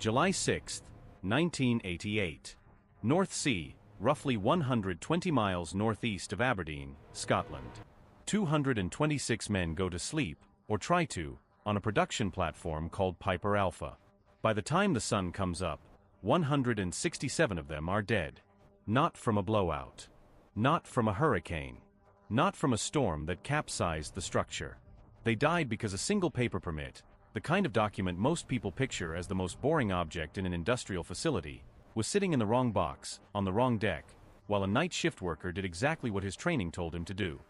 July 6, 1988. North Sea, roughly 120 miles northeast of Aberdeen, Scotland. 226 men go to sleep, or try to, on a production platform called Piper Alpha. By the time the sun comes up, 167 of them are dead. Not from a blowout. Not from a hurricane. Not from a storm that capsized the structure. They died because a single paper permit, the kind of document most people picture as the most boring object in an industrial facility, was sitting in the wrong box, on the wrong deck, while a night shift worker did exactly what his training told him to do.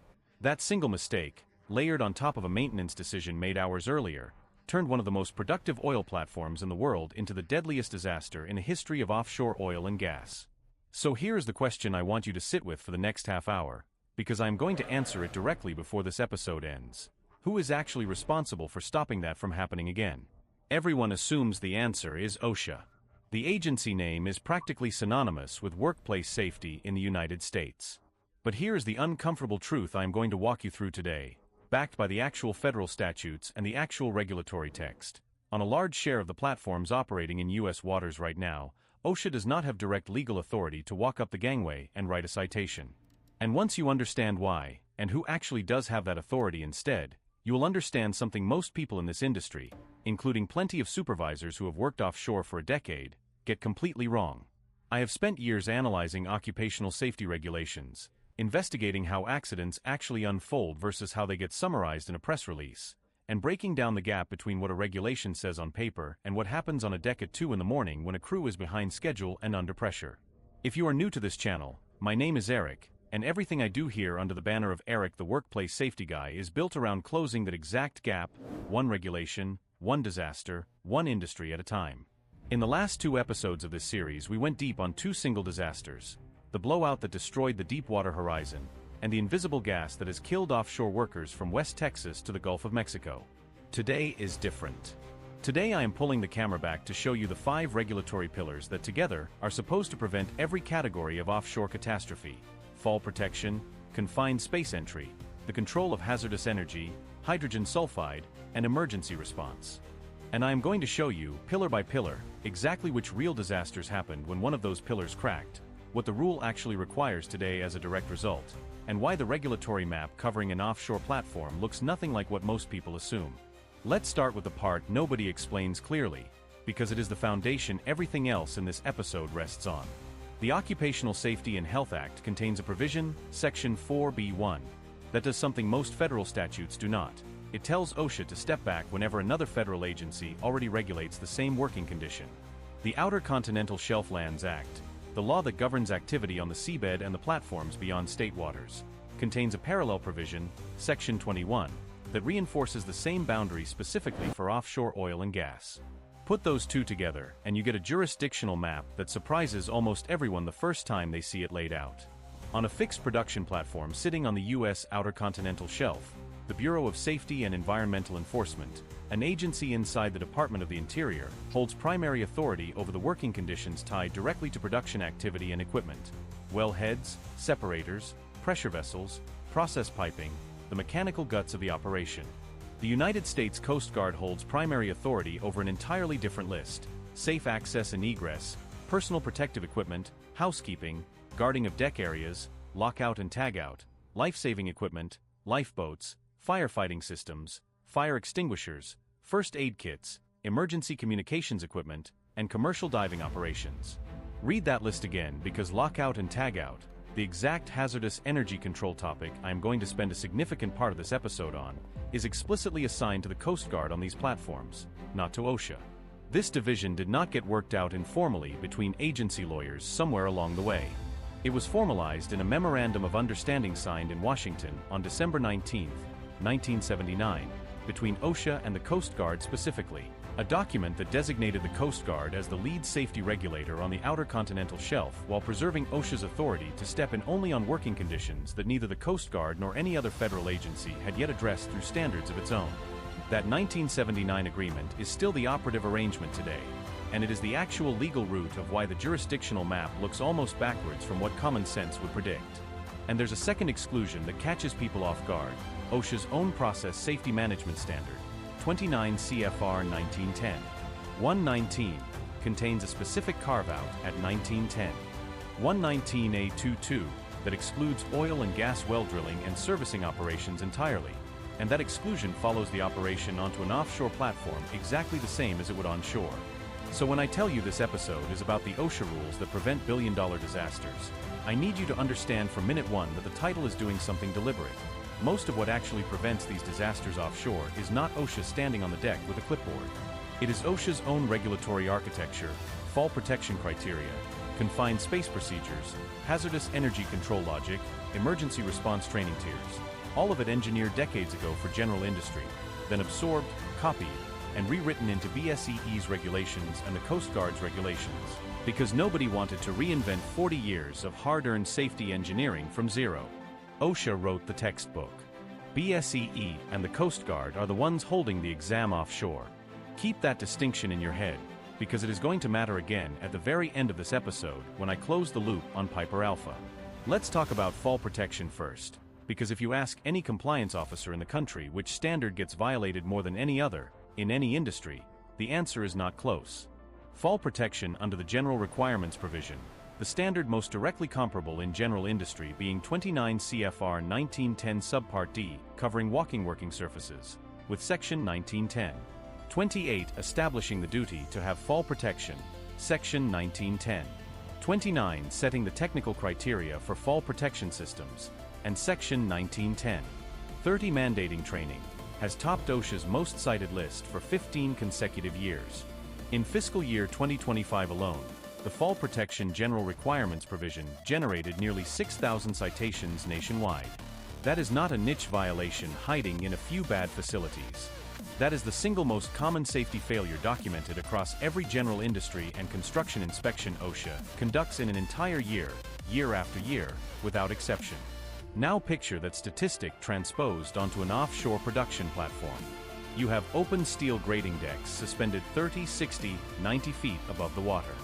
That single mistake, layered on top of a maintenance decision made hours earlier, turned one of the most productive oil platforms in the world into the deadliest disaster in the history of offshore oil and gas. So here is the question I want you to sit with for the next half hour, because I am going to answer it directly before this episode ends. Who is actually responsible for stopping that from happening again? Everyone assumes the answer is OSHA. The agency name is practically synonymous with workplace safety in the United States. But here's the uncomfortable truth I am going to walk you through today, backed by the actual federal statutes and the actual regulatory text. On a large share of the platforms operating in U.S. waters right now, OSHA does not have direct legal authority to walk up the gangway and write a citation. And once you understand why, and who actually does have that authority instead, you will understand something most people in this industry, including plenty of supervisors who have worked offshore for a decade, get completely wrong. I have spent years analyzing occupational safety regulations, investigating how accidents actually unfold versus how they get summarized in a press release, and breaking down the gap between what a regulation says on paper and what happens on a deck at 2 in the morning when a crew is behind schedule and under pressure. If you are new to this channel, my name is Eric, and everything I do here under the banner of Eric the Workplace Safety Guy is built around closing that exact gap, one regulation, one disaster, one industry at a time. In the last 2 episodes of this series we went deep on 2 single disasters, the blowout that destroyed the Deepwater Horizon, and the invisible gas that has killed offshore workers from West Texas to the Gulf of Mexico. Today is different. Today I am pulling the camera back to show you the 5 regulatory pillars that together are supposed to prevent every category of offshore catastrophe: fall protection, confined space entry, the control of hazardous energy, hydrogen sulfide, and emergency response. And I am going to show you, pillar by pillar, exactly which real disasters happened when one of those pillars cracked, what the rule actually requires today as a direct result, and why the regulatory map covering an offshore platform looks nothing like what most people assume. Let's start with the part nobody explains clearly, because it is the foundation everything else in this episode rests on. The Occupational Safety and Health Act contains a provision, Section 4B1, that does something most federal statutes do not. It tells OSHA to step back whenever another federal agency already regulates the same working condition. The Outer Continental Shelf Lands Act, the law that governs activity on the seabed and the platforms beyond state waters, contains a parallel provision, Section 21, that reinforces the same boundary specifically for offshore oil and gas. Put those 2 together, and you get a jurisdictional map that surprises almost everyone the first time they see it laid out. On a fixed production platform sitting on the U.S. Outer Continental Shelf, the Bureau of Safety and Environmental Enforcement, an agency inside the Department of the Interior, holds primary authority over the working conditions tied directly to production activity and equipment: wellheads, separators, pressure vessels, process piping, the mechanical guts of the operation. The United States Coast Guard holds primary authority over an entirely different list: safe access and egress, personal protective equipment, housekeeping, guarding of deck areas, lockout and tagout, life-saving equipment, lifeboats, firefighting systems, fire extinguishers, first aid kits, emergency communications equipment, and commercial diving operations. Read that list again, because lockout and tagout, the exact hazardous energy control topic I am going to spend a significant part of this episode on, is explicitly assigned to the Coast Guard on these platforms, not to OSHA. This division did not get worked out informally between agency lawyers somewhere along the way. It was formalized in a Memorandum of Understanding signed in Washington on December 19, 1979, between OSHA and the Coast Guard specifically, a document that designated the Coast Guard as the lead safety regulator on the Outer Continental Shelf while preserving OSHA's authority to step in only on working conditions that neither the Coast Guard nor any other federal agency had yet addressed through standards of its own. That 1979 agreement is still the operative arrangement today, and it is the actual legal root of why the jurisdictional map looks almost backwards from what common sense would predict. And there's a second exclusion that catches people off guard: OSHA's own Process Safety Management Standard, 29 CFR 1910. 119 contains a specific carve-out at 1910. 119A22 that excludes oil and gas well drilling and servicing operations entirely, and that exclusion follows the operation onto an offshore platform exactly the same as it would onshore. So when I tell you this episode is about the OSHA rules that prevent billion-dollar disasters, I need you to understand from minute one that the title is doing something deliberate. Most of what actually prevents these disasters offshore is not OSHA standing on the deck with a clipboard. It is OSHA's own regulatory architecture, fall protection criteria, confined space procedures, hazardous energy control logic, emergency response training tiers, all of it engineered decades ago for general industry, then absorbed, copied, and rewritten into BSEE's regulations and the Coast Guard's regulations, because nobody wanted to reinvent 40 years of hard-earned safety engineering from zero. OSHA wrote the textbook. BSEE and the Coast Guard are the ones holding the exam offshore. Keep that distinction in your head, because it is going to matter again at the very end of this episode when I close the loop on Piper Alpha. Let's talk about fall protection first, because if you ask any compliance officer in the country which standard gets violated more than any other, in any industry, the answer is not close. Fall protection under the General Requirements provision, the standard most directly comparable in general industry being 29 CFR 1910 Subpart D, covering walking working surfaces, with Section 1910. 28 establishing the duty to have fall protection, Section 1910. 29 setting the technical criteria for fall protection systems, and Section 1910. 30 mandating training, has topped OSHA's most cited list for 15 consecutive years. In fiscal year 2025 alone, the Fall Protection General Requirements provision generated nearly 6,000 citations nationwide. That is not a niche violation hiding in a few bad facilities. That is the single most common safety failure documented across every general industry and construction inspection OSHA conducts in an entire year, year after year, without exception. Now picture that statistic transposed onto an offshore production platform. You have open steel grading decks suspended 30, 60, 90 feet above the water.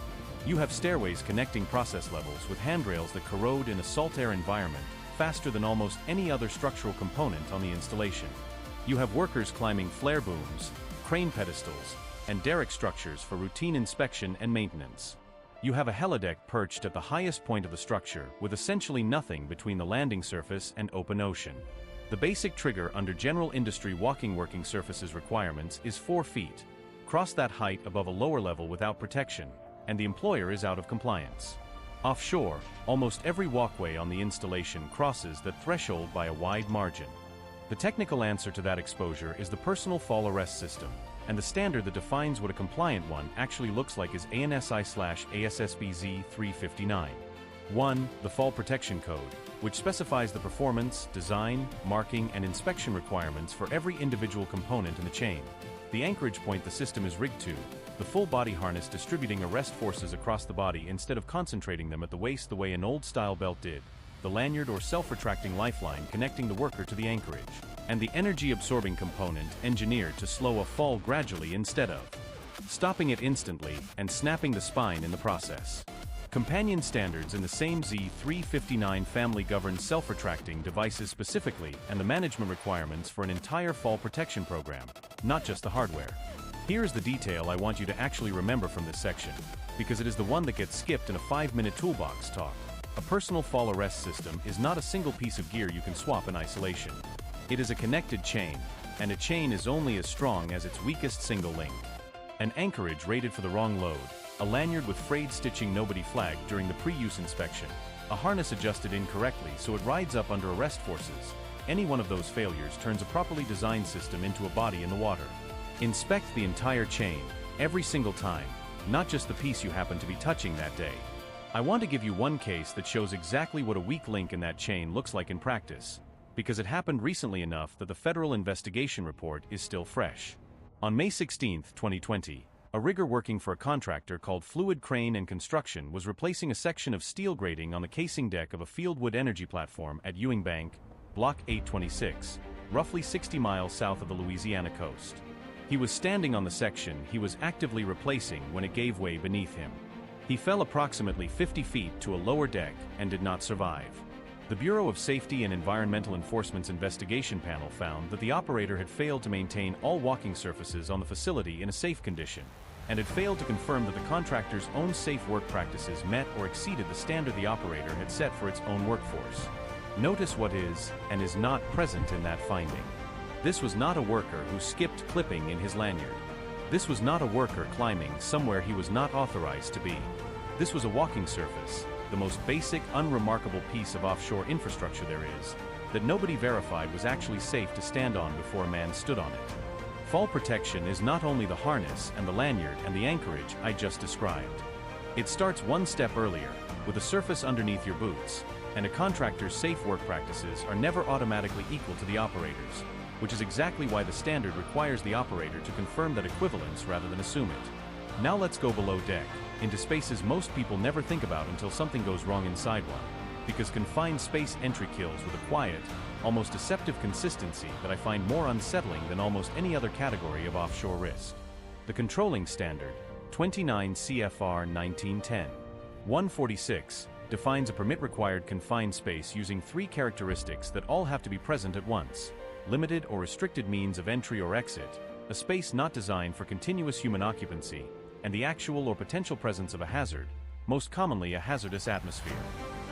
You have stairways connecting process levels with handrails that corrode in a salt air environment faster than almost any other structural component on the installation. You have workers climbing flare booms, crane pedestals, and derrick structures for routine inspection and maintenance. You have a helideck perched at the highest point of the structure with essentially nothing between the landing surface and open ocean. The basic trigger under general industry walking working surfaces requirements is 4 feet. Cross that height above a lower level without protection, and the employer is out of compliance. Offshore, almost every walkway on the installation crosses that threshold by a wide margin. The technical answer to that exposure is the Personal Fall Arrest System, and the standard that defines what a compliant one actually looks like is ANSI/ASSBZ 359. 1. The Fall Protection Code, which specifies the performance, design, marking, and inspection requirements for every individual component in the chain. The anchorage point the system is rigged to, the full body harness distributing arrest forces across the body instead of concentrating them at the waist the way an old-style belt did, the lanyard or self-retracting lifeline connecting the worker to the anchorage, and the energy-absorbing component engineered to slow a fall gradually instead of stopping it instantly and snapping the spine in the process. Companion standards in the same Z359 family govern self-retracting devices specifically and the management requirements for an entire fall protection program, not just the hardware. Here is the detail I want you to actually remember from this section, because it is the one that gets skipped in a 5-minute toolbox talk. A personal fall arrest system is not a single piece of gear you can swap in isolation. It is a connected chain, and a chain is only as strong as its weakest single link. An anchorage rated for the wrong load, a lanyard with frayed stitching nobody flagged during the pre-use inspection, a harness adjusted incorrectly so it rides up under arrest forces. Any one of those failures turns a properly designed system into a body in the water. Inspect the entire chain, every single time, not just the piece you happen to be touching that day. I want to give you one case that shows exactly what a weak link in that chain looks like in practice, because it happened recently enough that the federal investigation report is still fresh. On May 16, 2020, a rigger working for a contractor called Fluid Crane and Construction was replacing a section of steel grating on the casing deck of a fieldwood energy platform at Ewing Bank, Block 826, roughly 60 miles south of the Louisiana coast. He was standing on the section he was actively replacing when it gave way beneath him. He fell approximately 50 feet to a lower deck and did not survive. The Bureau of Safety and Environmental Enforcement's investigation panel found that the operator had failed to maintain all walking surfaces on the facility in a safe condition, and had failed to confirm that the contractor's own safe work practices met or exceeded the standard the operator had set for its own workforce. Notice what is and is not present in that finding. This was not a worker who skipped clipping in his lanyard. This was not a worker climbing somewhere he was not authorized to be. This was a walking surface, the most basic, unremarkable piece of offshore infrastructure there is, that nobody verified was actually safe to stand on before a man stood on it. Fall protection is not only the harness and the lanyard and the anchorage I just described. It starts one step earlier, with a surface underneath your boots, and a contractor's safe work practices are never automatically equal to the operator's, which is exactly why the standard requires the operator to confirm that equivalence rather than assume it. Now let's go below deck, into spaces most people never think about until something goes wrong inside one, because confined space entry kills with a quiet, almost deceptive consistency that I find more unsettling than almost any other category of offshore risk. The controlling standard, 29 CFR 1910. 146, defines a permit-required confined space using three characteristics that all have to be present at once: limited or restricted means of entry or exit, a space not designed for continuous human occupancy, and the actual or potential presence of a hazard, most commonly a hazardous atmosphere.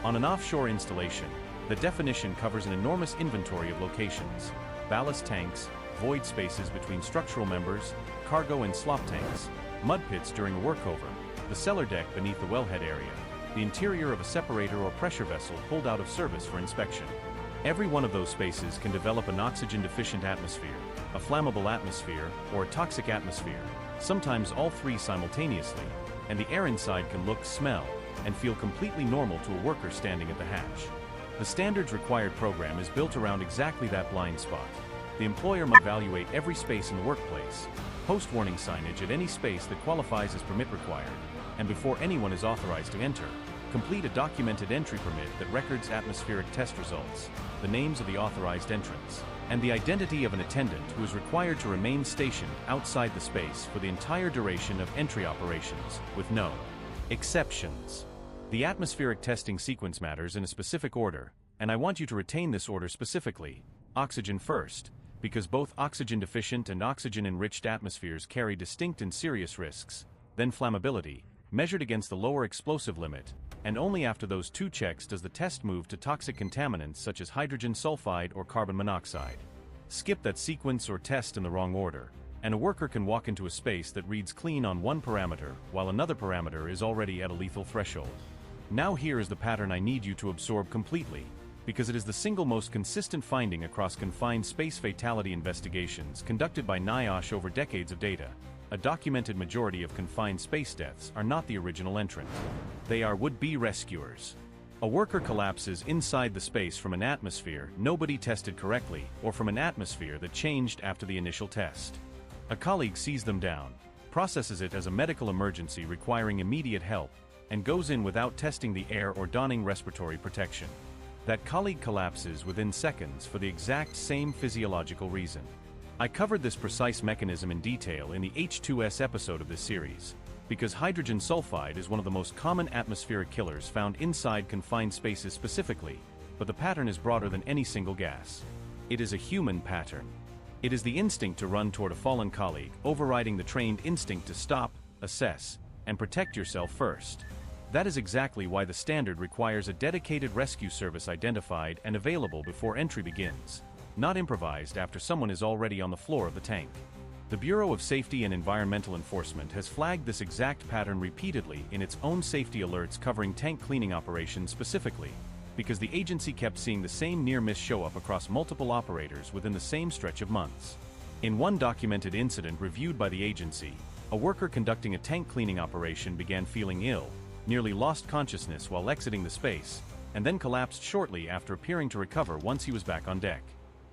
On an offshore installation, the definition covers an enormous inventory of locations: ballast tanks, void spaces between structural members, cargo and slop tanks, mud pits during a workover, the cellar deck beneath the wellhead area, the interior of a separator or pressure vessel pulled out of service for inspection. Every one of those spaces can develop an oxygen-deficient atmosphere, a flammable atmosphere, or a toxic atmosphere, sometimes all three simultaneously, and the air inside can look, smell, and feel completely normal to a worker standing at the hatch. The standards required program is built around exactly that blind spot. The employer must evaluate every space in the workplace, post warning signage at any space that qualifies as permit required, and before anyone is authorized to enter, complete a documented entry permit that records atmospheric test results, the names of the authorized entrants, and the identity of an attendant who is required to remain stationed outside the space for the entire duration of entry operations, with no exceptions. The atmospheric testing sequence matters in a specific order, and I want you to retain this order specifically: oxygen first, because both oxygen-deficient and oxygen-enriched atmospheres carry distinct and serious risks, then flammability, measured against the lower explosive limit, and only after those two checks does the test move to toxic contaminants such as hydrogen sulfide or carbon monoxide. Skip that sequence or test in the wrong order, and a worker can walk into a space that reads clean on one parameter while another parameter is already at a lethal threshold. Now here is the pattern I need you to absorb completely, because it is the single most consistent finding across confined space fatality investigations conducted by NIOSH over decades of data. A documented majority of confined space deaths are not the original entrant. They are would-be rescuers. A worker collapses inside the space from an atmosphere nobody tested correctly, or from an atmosphere that changed after the initial test. A colleague sees them down, processes it as a medical emergency requiring immediate help, and goes in without testing the air or donning respiratory protection. That colleague collapses within seconds for the exact same physiological reason. I covered this precise mechanism in detail in the H2S episode of this series, because hydrogen sulfide is one of the most common atmospheric killers found inside confined spaces specifically, but the pattern is broader than any single gas. It is a human pattern. It is the instinct to run toward a fallen colleague, overriding the trained instinct to stop, assess, and protect yourself first. That is exactly why the standard requires a dedicated rescue service identified and available before entry begins, not improvised after someone is already on the floor of the tank. The Bureau of Safety and Environmental Enforcement has flagged this exact pattern repeatedly in its own safety alerts covering tank cleaning operations specifically, because the agency kept seeing the same near-miss show up across multiple operators within the same stretch of months. In one documented incident reviewed by the agency, a worker conducting a tank cleaning operation began feeling ill, nearly lost consciousness while exiting the space, and then collapsed shortly after appearing to recover once he was back on deck.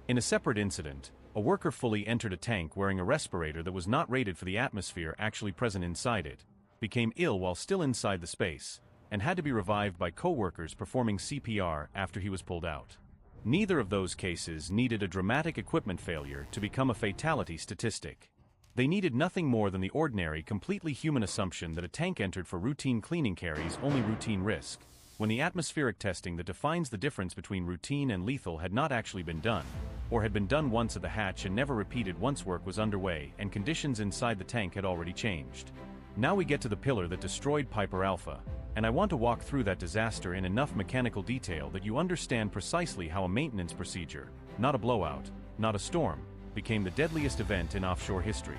In a separate incident, a worker fully entered a tank wearing a respirator that was not rated for the atmosphere actually present inside it, became ill while still inside the space, and had to be revived by co-workers performing CPR after he was pulled out. Neither of those cases needed a dramatic equipment failure to become a fatality statistic. They needed nothing more than the ordinary, completely human assumption that a tank entered for routine cleaning carries only routine risk, when the atmospheric testing that defines the difference between routine and lethal had not actually been done, or had been done once at the hatch and never repeated once work was underway and conditions inside the tank had already changed. Now we get to the pillar that destroyed Piper Alpha, and I want to walk through that disaster in enough mechanical detail that you understand precisely how a maintenance procedure, not a blowout, not a storm, became the deadliest event in offshore history.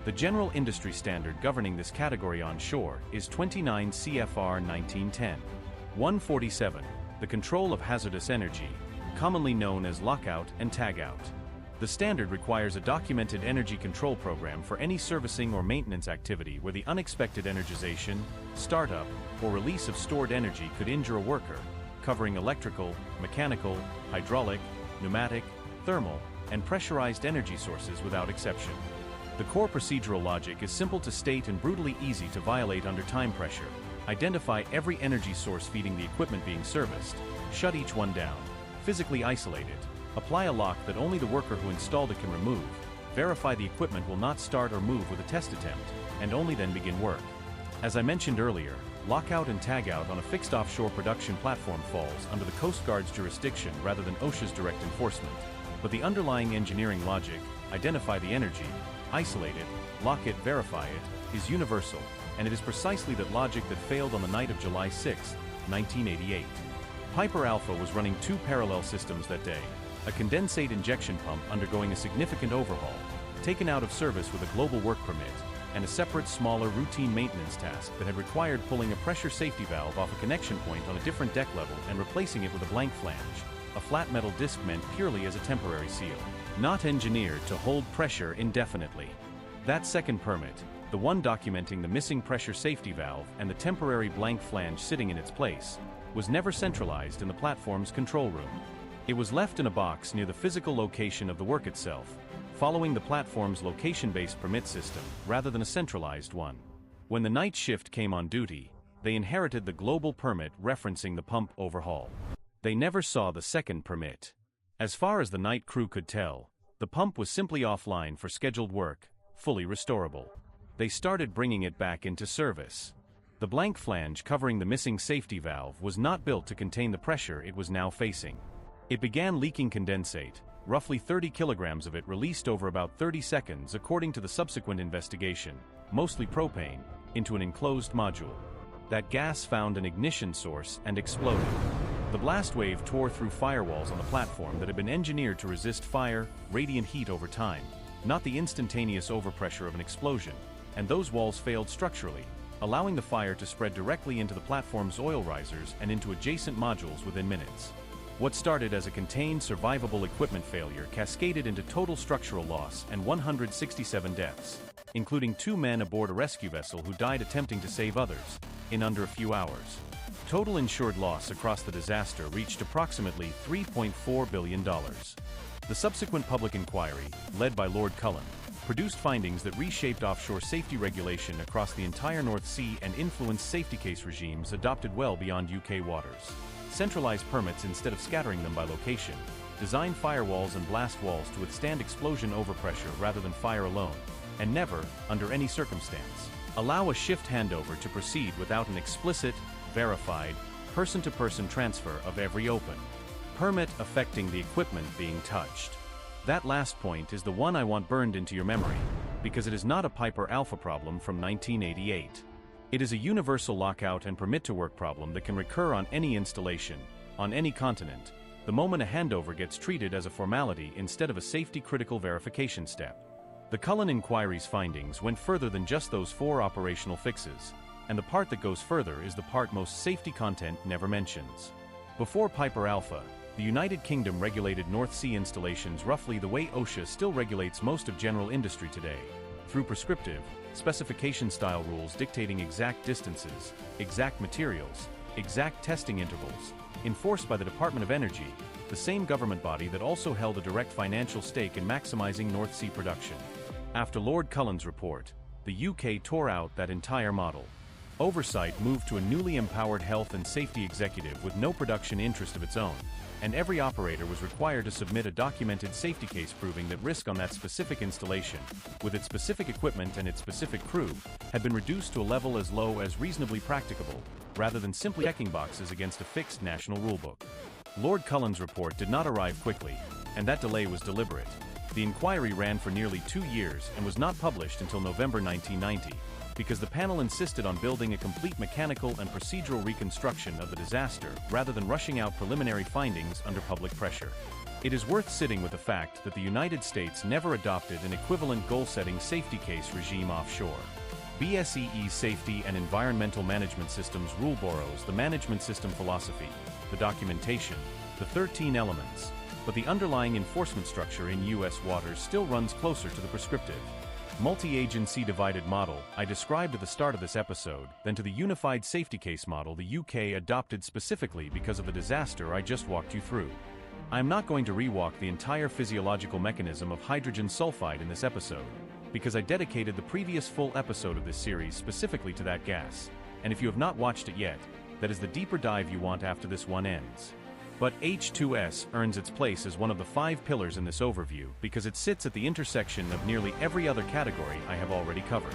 The general industry standard governing this category on shore is 29 CFR 1910. 147, the control of hazardous energy, commonly known as lockout and tagout. The standard requires a documented energy control program for any servicing or maintenance activity where the unexpected energization, startup, or release of stored energy could injure a worker, covering electrical, mechanical, hydraulic, pneumatic, thermal, and pressurized energy sources without exception. The core procedural logic is simple to state and brutally easy to violate under time pressure. Identify every energy source feeding the equipment being serviced, shut each one down, physically isolate it, apply a lock that only the worker who installed it can remove, verify the equipment will not start or move with a test attempt, and only then begin work. As I mentioned earlier, lockout and tagout on a fixed offshore production platform falls under the Coast Guard's jurisdiction rather than OSHA's direct enforcement. But the underlying engineering logic, identify the energy, isolate it, lock it, verify it, is universal, and it is precisely that logic that failed on the night of July 6, 1988. Piper Alpha was running two parallel systems that day, a condensate injection pump undergoing a significant overhaul, taken out of service with a global work permit, and a separate, smaller, routine maintenance task that had required pulling a pressure safety valve off a connection point on a different deck level and replacing it with a blank flange, a flat metal disc meant purely as a temporary seal, not engineered to hold pressure indefinitely. That second permit, the one documenting the missing pressure safety valve and the temporary blank flange sitting in its place, was never centralized in the platform's control room. It was left in a box near the physical location of the work itself, following the platform's location-based permit system rather than a centralized one. When the night shift came on duty, they inherited the global permit referencing the pump overhaul. They never saw the second permit. As far as the night crew could tell, the pump was simply offline for scheduled work, fully restorable. They started bringing it back into service. The blank flange covering the missing safety valve was not built to contain the pressure it was now facing. It began leaking condensate, roughly 30 kilograms of it released over about 30 seconds according to the subsequent investigation, mostly propane, into an enclosed module. That gas found an ignition source and exploded. The blast wave tore through firewalls on the platform that had been engineered to resist fire, radiant heat over time, not the instantaneous overpressure of an explosion, and those walls failed structurally, allowing the fire to spread directly into the platform's oil risers and into adjacent modules within minutes. What started as a contained, survivable equipment failure cascaded into total structural loss and 167 deaths, including 2 men aboard a rescue vessel who died attempting to save others, in under a few hours. Total insured loss across the disaster reached approximately $3.4 billion. The subsequent public inquiry, led by Lord Cullen, produced findings that reshaped offshore safety regulation across the entire North Sea and influenced safety case regimes adopted well beyond UK waters. Centralized permits instead of scattering them by location, design firewalls and blast walls to withstand explosion overpressure rather than fire alone, and never, under any circumstance, allow a shift handover to proceed without an explicit, verified, person-to-person transfer of every open permit affecting the equipment being touched. That last point is the one I want burned into your memory, because it is not a Piper Alpha problem from 1988. It is a universal lockout and permit-to-work problem that can recur on any installation, on any continent, the moment a handover gets treated as a formality instead of a safety-critical verification step. The Cullen Inquiry's findings went further than just those 4 operational fixes, and the part that goes further is the part most safety content never mentions. Before Piper Alpha, the United Kingdom regulated North Sea installations roughly the way OSHA still regulates most of general industry today, through prescriptive, specification-style rules dictating exact distances, exact materials, exact testing intervals, enforced by the Department of Energy, the same government body that also held a direct financial stake in maximizing North Sea production. After Lord Cullen's report, the UK tore out that entire model. Oversight moved to a newly empowered health and safety executive with no production interest of its own, and every operator was required to submit a documented safety case proving that risk on that specific installation, with its specific equipment and its specific crew, had been reduced to a level as low as reasonably practicable, rather than simply checking boxes against a fixed national rulebook. Lord Cullen's report did not arrive quickly, and that delay was deliberate. The inquiry ran for nearly 2 years and was not published until November 1990, because the panel insisted on building a complete mechanical and procedural reconstruction of the disaster rather than rushing out preliminary findings under public pressure. It is worth sitting with the fact that the United States never adopted an equivalent goal-setting safety case regime offshore. BSEE Safety and Environmental Management Systems rule borrows the management system philosophy, the documentation, the 13 elements, but the underlying enforcement structure in U.S. waters still runs closer to the prescriptive, multi-agency divided model I described at the start of this episode than to the unified safety case model the UK adopted specifically because of the disaster I just walked you through. I am not going to rewalk the entire physiological mechanism of hydrogen sulfide in this episode, because I dedicated the previous full episode of this series specifically to that gas, and if you have not watched it yet, that is the deeper dive you want after this one ends. But H2S earns its place as one of the 5 pillars in this overview because it sits at the intersection of nearly every other category I have already covered.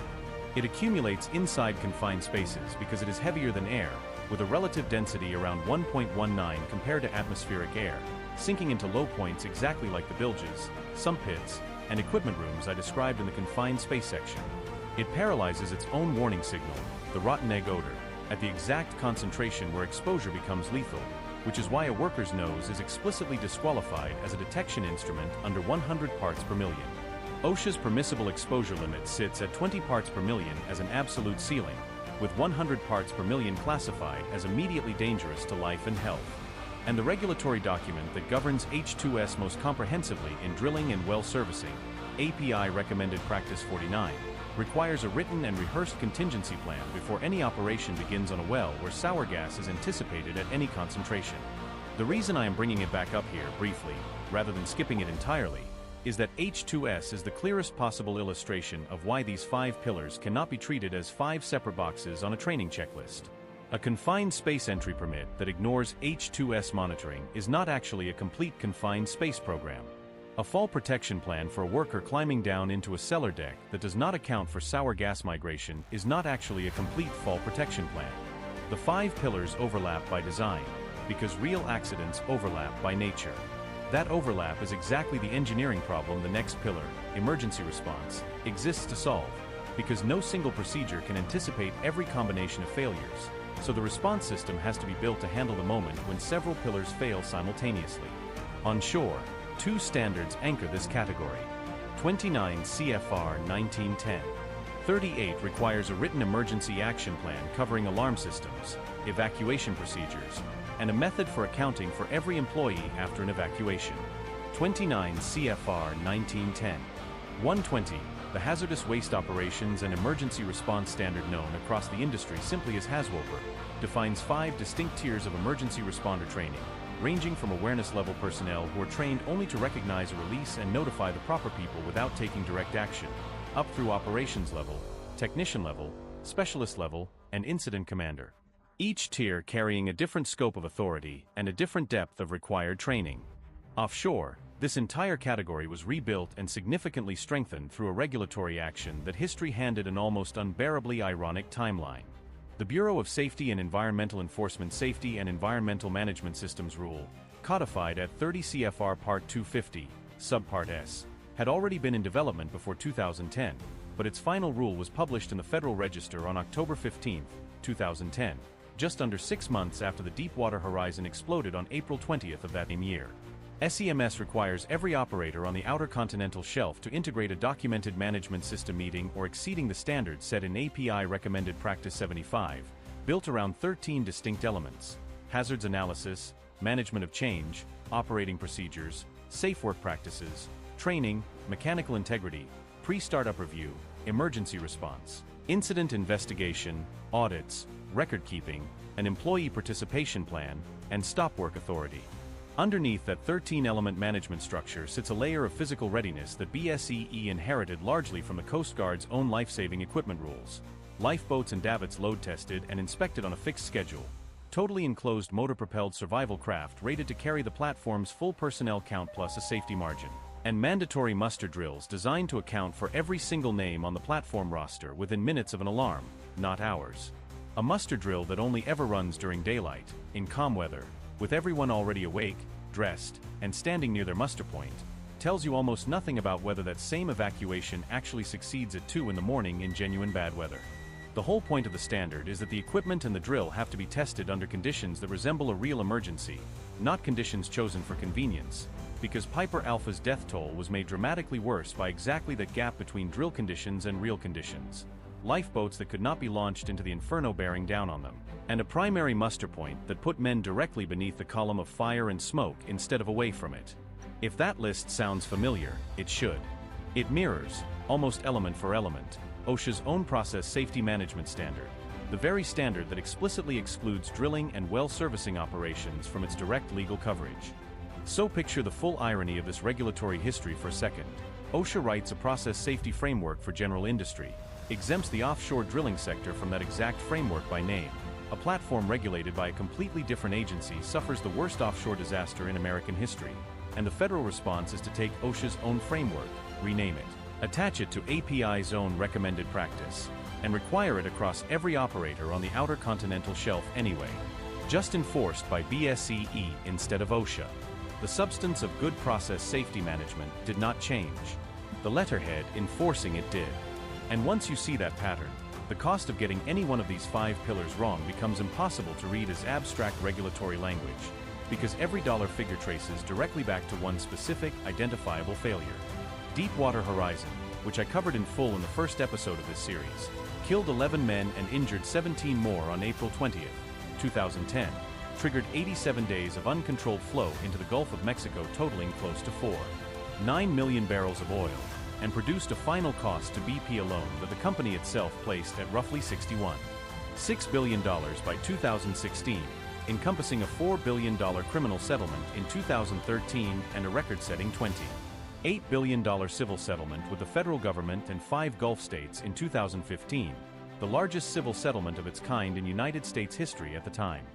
It accumulates inside confined spaces because it is heavier than air, with a relative density around 1.19 compared to atmospheric air, sinking into low points exactly like the bilges, sump pits, and equipment rooms I described in the confined space section. It paralyzes its own warning signal, the rotten egg odor, at the exact concentration where exposure becomes lethal, which is why a worker's nose is explicitly disqualified as a detection instrument under 100 parts per million. OSHA's permissible exposure limit sits at 20 parts per million as an absolute ceiling, with 100 parts per million classified as immediately dangerous to life and health. And the regulatory document that governs H2S most comprehensively in drilling and well servicing, API Recommended Practice 49, requires a written and rehearsed contingency plan before any operation begins on a well where sour gas is anticipated at any concentration. The reason I am bringing it back up here briefly, rather than skipping it entirely, is that H2S is the clearest possible illustration of why these 5 pillars cannot be treated as 5 separate boxes on a training checklist. A confined space entry permit that ignores H2S monitoring is not actually a complete confined space program. A fall protection plan for a worker climbing down into a cellar deck that does not account for sour gas migration is not actually a complete fall protection plan. The 5 pillars overlap by design, because real accidents overlap by nature. That overlap is exactly the engineering problem the next pillar, emergency response, exists to solve, because no single procedure can anticipate every combination of failures, so the response system has to be built to handle the moment when several pillars fail simultaneously. On shore, 2 standards anchor this category. 29 CFR 1910. 38 requires a written emergency action plan covering alarm systems, evacuation procedures, and a method for accounting for every employee after an evacuation. 29 CFR 1910. 120. The Hazardous Waste Operations and Emergency Response Standard, known across the industry simply as HAZWOPER, defines 5 distinct tiers of emergency responder training, ranging from awareness level personnel who are trained only to recognize a release and notify the proper people without taking direct action, up through operations level, technician level, specialist level, and incident commander. Each tier carrying a different scope of authority and a different depth of required training. Offshore, this entire category was rebuilt and significantly strengthened through a regulatory action that history handed an almost unbearably ironic timeline. The Bureau of Safety and Environmental Enforcement Safety and Environmental Management Systems Rule, codified at 30 CFR Part 250, Subpart S, had already been in development before 2010, but its final rule was published in the Federal Register on October 15, 2010, just under 6 months after the Deepwater Horizon exploded on April 20th of that same year. SEMS requires every operator on the Outer Continental Shelf to integrate a documented management system meeting or exceeding the standards set in API Recommended Practice 75, built around 13 distinct elements: hazards analysis, management of change, operating procedures, safe work practices, training, mechanical integrity, pre-startup review, emergency response, incident investigation, audits, record keeping, an employee participation plan, and stop work authority. Underneath that 13-element management structure sits a layer of physical readiness that BSEE inherited largely from the Coast Guard's own life-saving equipment rules. Lifeboats and davits load-tested and inspected on a fixed schedule. Totally enclosed motor-propelled survival craft rated to carry the platform's full personnel count plus a safety margin. And mandatory muster drills designed to account for every single name on the platform roster within minutes of an alarm, not hours. A muster drill that only ever runs during daylight, in calm weather, with everyone already awake, dressed, and standing near their muster point, tells you almost nothing about whether that same evacuation actually succeeds at 2 in the morning in genuine bad weather. The whole point of the standard is that the equipment and the drill have to be tested under conditions that resemble a real emergency, not conditions chosen for convenience, because Piper Alpha's death toll was made dramatically worse by exactly that gap between drill conditions and real conditions. Lifeboats that could not be launched into the inferno bearing down on them, and a primary muster point that put men directly beneath the column of fire and smoke instead of away from it. If that list sounds familiar, it should. It mirrors, almost element for element, OSHA's own process safety management standard, the very standard that explicitly excludes drilling and well servicing operations from its direct legal coverage. So picture the full irony of this regulatory history for a second. OSHA writes a process safety framework for general industry, exempts the offshore drilling sector from that exact framework by name. A platform regulated by a completely different agency suffers the worst offshore disaster in American history, and the federal response is to take OSHA's own framework, rename it, attach it to API's own recommended practice, and require it across every operator on the outer continental shelf anyway, just enforced by BSEE instead of OSHA. The substance of good process safety management did not change. The letterhead enforcing it did. And once you see that pattern, the cost of getting any one of these 5 pillars wrong becomes impossible to read as abstract regulatory language, because every dollar figure traces directly back to one specific, identifiable failure. Deepwater Horizon, which I covered in full in the first episode of this series, killed 11 men and injured 17 more on April 20th, 2010, triggered 87 days of uncontrolled flow into the Gulf of Mexico totaling close to 4.9 million barrels of oil, and produced a final cost to BP alone that the company itself placed at roughly $61.6 billion by 2016, encompassing a $4 billion criminal settlement in 2013 and a record-setting $28 billion civil settlement with the federal government and 5 Gulf states in 2015, the largest civil settlement of its kind in United States history at the time.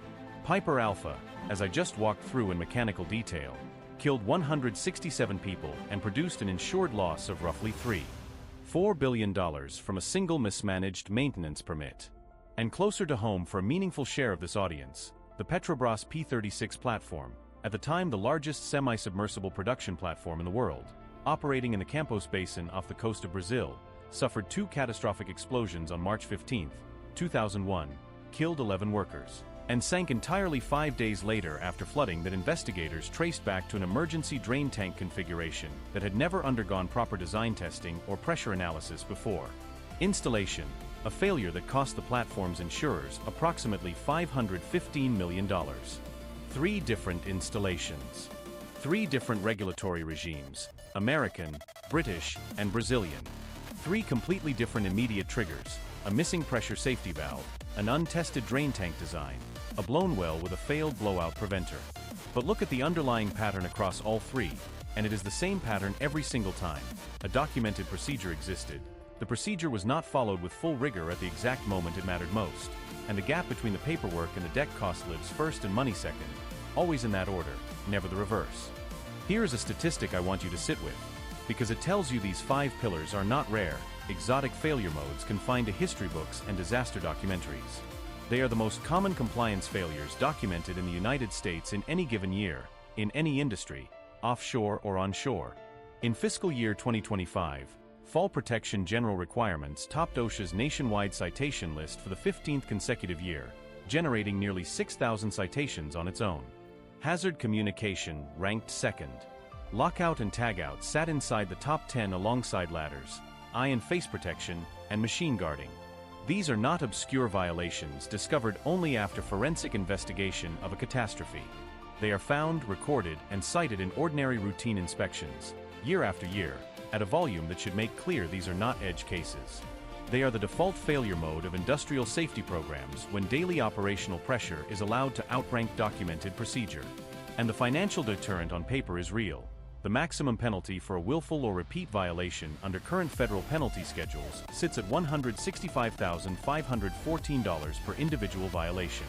Piper Alpha, as I just walked through in mechanical detail, killed 167 people and produced an insured loss of roughly $3.4 billion from a single mismanaged maintenance permit. And closer to home for a meaningful share of this audience, the Petrobras P-36 platform, at the time the largest semi-submersible production platform in the world, operating in the Campos Basin off the coast of Brazil, suffered 2 catastrophic explosions on March 15, 2001, killed 11 workers, and sank entirely 5 days later after flooding that investigators traced back to an emergency drain tank configuration that had never undergone proper design testing or pressure analysis before. Installation, a failure that cost the platform's insurers approximately $515 million. 3 different installations. 3 different regulatory regimes, American, British, and Brazilian. 3 completely different immediate triggers, a missing pressure safety valve, an untested drain tank design, a blown well with a failed blowout preventer. But look at the underlying pattern across all 3, and it is the same pattern every single time. A documented procedure existed. The procedure was not followed with full rigor at the exact moment it mattered most, and the gap between the paperwork and the deck cost lives first and money second, always in that order, never the reverse. Here is a statistic I want you to sit with, because it tells you these 5 pillars are not rare, exotic failure modes confined to history books and disaster documentaries. They are the most common compliance failures documented in the United States in any given year, in any industry, offshore or onshore. In fiscal year 2025, fall protection general requirements topped OSHA's nationwide citation list for the 15th consecutive year, generating nearly 6,000 citations on its own. Hazard communication ranked second. Lockout and tagout sat inside the top 10 alongside ladders, eye and face protection, and machine guarding. These are not obscure violations discovered only after forensic investigation of a catastrophe. They are found, recorded, and cited in ordinary routine inspections, year after year, at a volume that should make clear these are not edge cases. They are the default failure mode of industrial safety programs when daily operational pressure is allowed to outrank documented procedure. And the financial deterrent on paper is real. The maximum penalty for a willful or repeat violation under current federal penalty schedules sits at $165,514 per individual violation.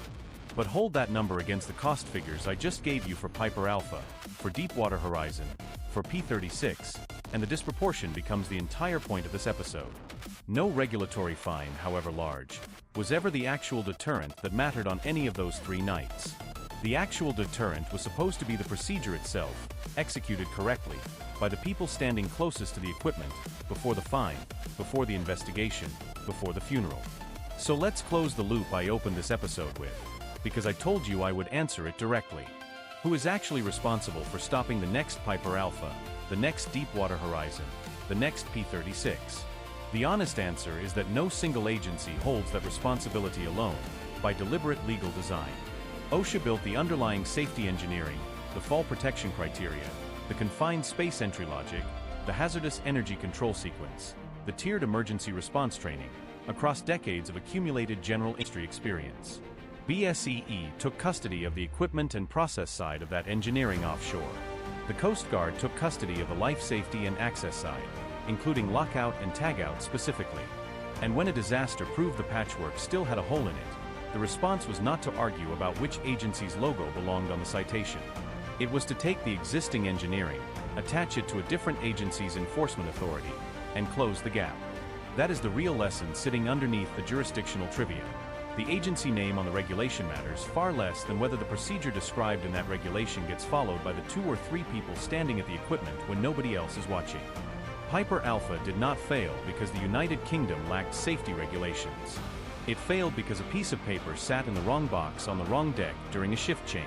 But hold that number against the cost figures I just gave you for Piper Alpha, for Deepwater Horizon, for P-36, and the disproportion becomes the entire point of this episode. No regulatory fine, however large, was ever the actual deterrent that mattered on any of those 3 nights. The actual deterrent was supposed to be the procedure itself, executed correctly, by the people standing closest to the equipment, before the fine, before the investigation, before the funeral. So let's close the loop I opened this episode with, because I told you I would answer it directly. Who is actually responsible for stopping the next Piper Alpha, the next Deepwater Horizon, the next P-36? The honest answer is that no single agency holds that responsibility alone, by deliberate legal design. OSHA built the underlying safety engineering, the fall protection criteria, the confined space entry logic, the hazardous energy control sequence, the tiered emergency response training, across decades of accumulated general industry experience. BSEE took custody of the equipment and process side of that engineering offshore. The Coast Guard took custody of the life safety and access side, including lockout and tagout specifically. And when a disaster proved the patchwork still had a hole in it, the response was not to argue about which agency's logo belonged on the citation. It was to take the existing engineering, attach it to a different agency's enforcement authority, and close the gap. That is the real lesson sitting underneath the jurisdictional trivia. The agency name on the regulation matters far less than whether the procedure described in that regulation gets followed by the 2 or 3 people standing at the equipment when nobody else is watching. Piper Alpha did not fail because the United Kingdom lacked safety regulations. It failed because a piece of paper sat in the wrong box on the wrong deck during a shift change.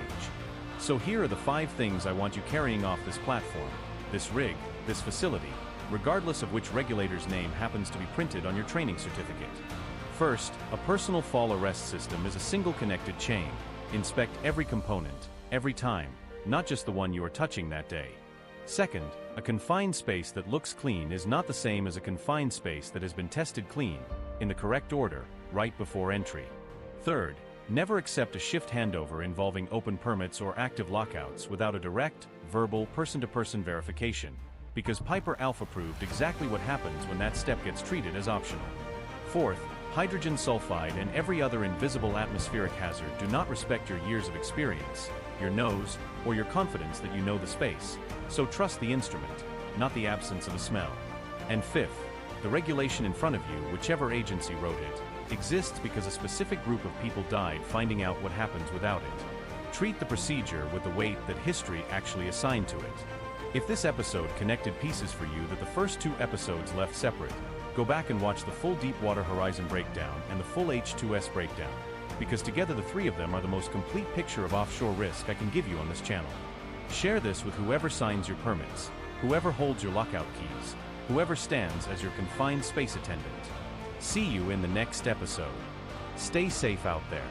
So here are the 5 things I want you carrying off this platform, this rig, this facility, regardless of which regulator's name happens to be printed on your training certificate. First, a personal fall arrest system is a single connected chain. Inspect every component, every time, not just the one you are touching that day. Second, a confined space that looks clean is not the same as a confined space that has been tested clean, in the correct order, right before entry. Third, never accept a shift handover involving open permits or active lockouts without a direct, verbal, person-to-person verification, because Piper Alpha proved exactly what happens when that step gets treated as optional. Fourth, hydrogen sulfide and every other invisible atmospheric hazard do not respect your years of experience, your nose, or your confidence that you know the space, so trust the instrument, not the absence of a smell. And fifth, the regulation in front of you, whichever agency wrote it, exists because a specific group of people died finding out what happens without it. Treat the procedure with the weight that history actually assigned to it. If this episode connected pieces for you that the first 2 episodes left separate, go back and watch the full Deepwater Horizon breakdown and the full H2S breakdown, because together the 3 of them are the most complete picture of offshore risk I can give you on this channel. Share this with whoever signs your permits, whoever holds your lockout keys, whoever stands as your confined space attendant. See you in the next episode. Stay safe out there.